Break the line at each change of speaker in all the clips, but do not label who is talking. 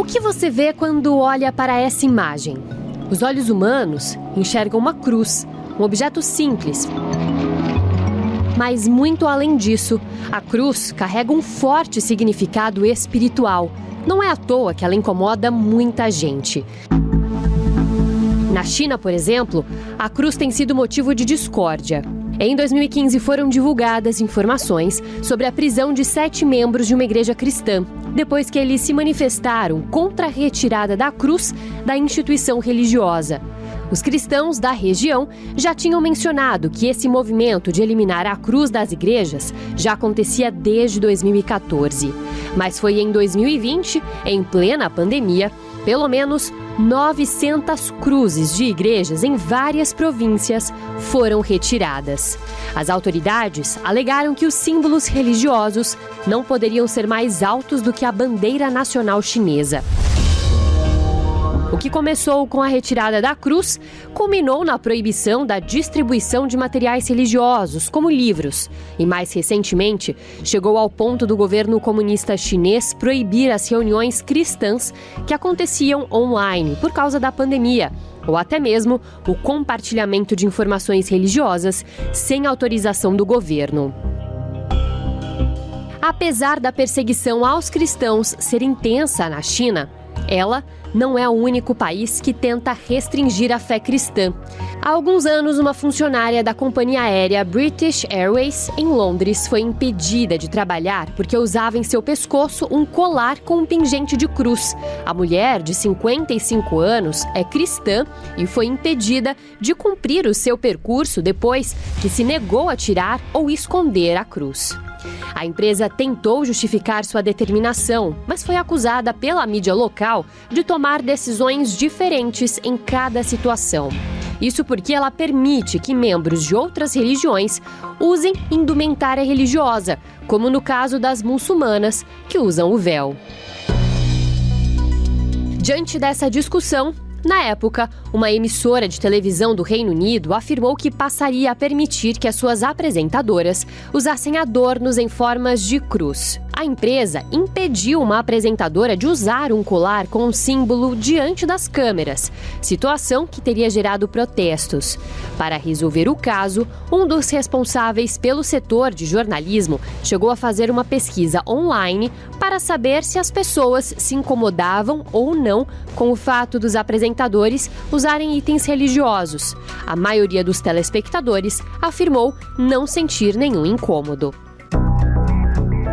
O que você vê quando olha para essa imagem? Os olhos humanos enxergam uma cruz, um objeto simples. Mas muito além disso, a cruz carrega um forte significado espiritual. Não é à toa que ela incomoda muita gente. Na China, por exemplo, a cruz tem sido motivo de discórdia. Em 2015, foram divulgadas informações sobre a prisão de 7 membros de uma igreja cristã, depois que eles se manifestaram contra a retirada da cruz da instituição religiosa. Os cristãos da região já tinham mencionado que esse movimento de eliminar a cruz das igrejas já acontecia desde 2014. Mas foi em 2020, em plena pandemia, pelo menos 900 cruzes de igrejas em várias províncias foram retiradas. As autoridades alegaram que os símbolos religiosos não poderiam ser mais altos do que a bandeira nacional chinesa. O que começou com a retirada da cruz, culminou na proibição da distribuição de materiais religiosos, como livros. E mais recentemente, chegou ao ponto do governo comunista chinês proibir as reuniões cristãs que aconteciam online por causa da pandemia, ou até mesmo o compartilhamento de informações religiosas sem autorização do governo. Apesar da perseguição aos cristãos ser intensa na China, ela não é o único país que tenta restringir a fé cristã. Há alguns anos, uma funcionária da companhia aérea British Airways, em Londres, foi impedida de trabalhar porque usava em seu pescoço um colar com um pingente de cruz. A mulher, de 55 anos, é cristã e foi impedida de cumprir o seu percurso depois que se negou a tirar ou esconder a cruz. A empresa tentou justificar sua determinação, mas foi acusada pela mídia local de tomar decisões diferentes em cada situação. Isso porque ela permite que membros de outras religiões usem indumentária religiosa, como no caso das muçulmanas, que usam o véu. Diante dessa discussão, na época, uma emissora de televisão do Reino Unido afirmou que passaria a permitir que as suas apresentadoras usassem adornos em formas de cruz. A empresa impediu uma apresentadora de usar um colar com um símbolo diante das câmeras, situação que teria gerado protestos. Para resolver o caso, um dos responsáveis pelo setor de jornalismo chegou a fazer uma pesquisa online para saber se as pessoas se incomodavam ou não com o fato dos apresentadores usarem itens religiosos. A maioria dos telespectadores afirmou não sentir nenhum incômodo.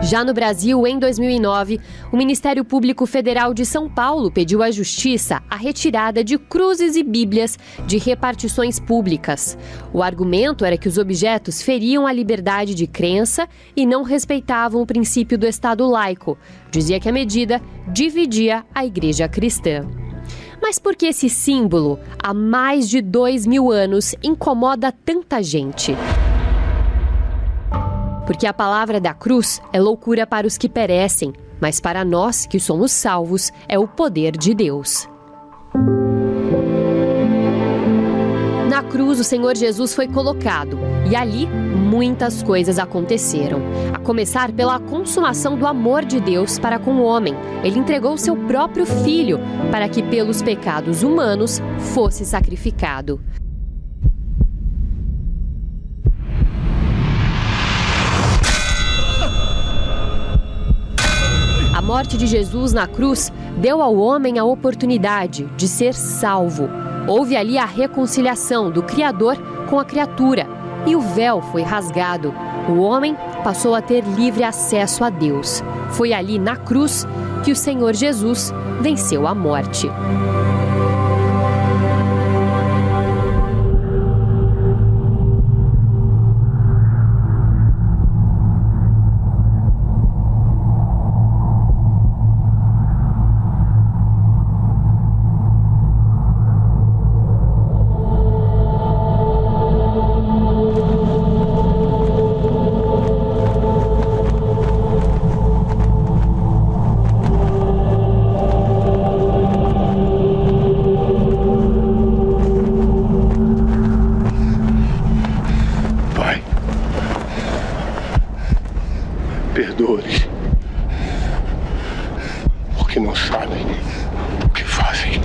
Já no Brasil, em 2009, o Ministério Público Federal de São Paulo pediu à Justiça a retirada de cruzes e bíblias de repartições públicas. O argumento era que os objetos feriam a liberdade de crença e não respeitavam o princípio do Estado laico. Dizia que a medida dividia a igreja cristã. Mas por que esse símbolo, há mais de 2.000 anos, incomoda tanta gente? Porque a palavra da cruz é loucura para os que perecem, mas para nós que somos salvos é o poder de Deus. Na cruz, o Senhor Jesus foi colocado e ali muitas coisas aconteceram. A começar pela consumação do amor de Deus para com o homem. Ele entregou seu próprio Filho para que pelos pecados humanos fosse sacrificado. A morte de Jesus na cruz deu ao homem a oportunidade de ser salvo. Houve ali a reconciliação do Criador com a criatura e o véu foi rasgado. O homem passou a ter livre acesso a Deus. Foi ali na cruz que o Senhor Jesus venceu a morte.
que não sabem o que fazem.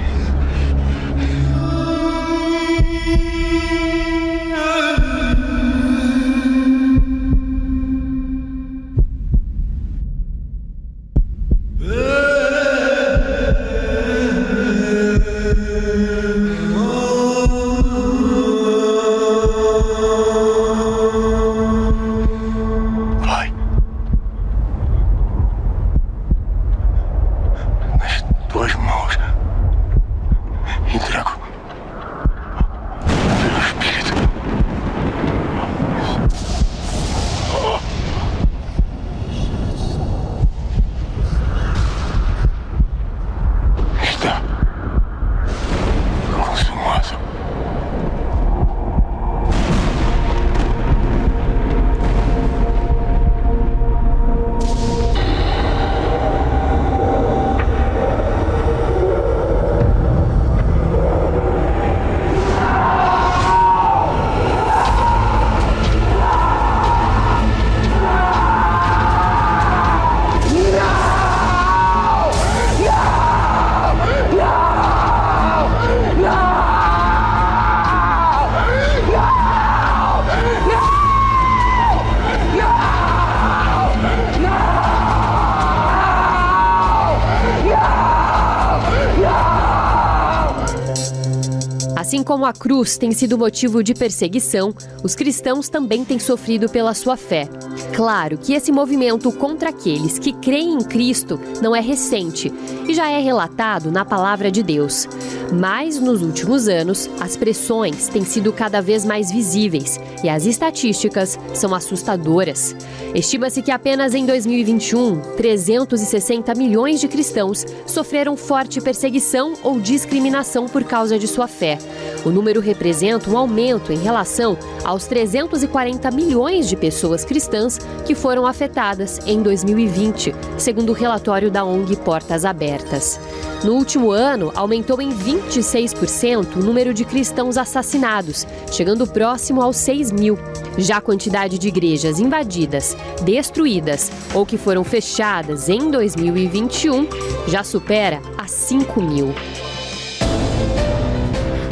Assim como a cruz tem sido motivo de perseguição, os cristãos também têm sofrido pela sua fé. Claro que esse movimento contra aqueles que creem em Cristo não é recente e já é relatado na Palavra de Deus. Mas, nos últimos anos, as pressões têm sido cada vez mais visíveis e as estatísticas são assustadoras. Estima-se que apenas em 2021, 360 milhões de cristãos sofreram forte perseguição ou discriminação por causa de sua fé. O número representa um aumento em relação aos 340 milhões de pessoas cristãs que foram afetadas em 2020, segundo o relatório da ONG Portas Abertas. No último ano, aumentou em 26% o número de cristãos assassinados, chegando próximo aos 6 mil. Já a quantidade de igrejas invadidas, destruídas ou que foram fechadas em 2021 já supera a 5 mil.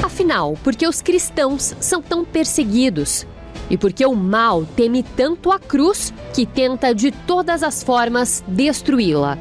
Afinal, por que os cristãos são tão perseguidos? E por que o mal teme tanto a cruz que tenta de todas as formas destruí-la?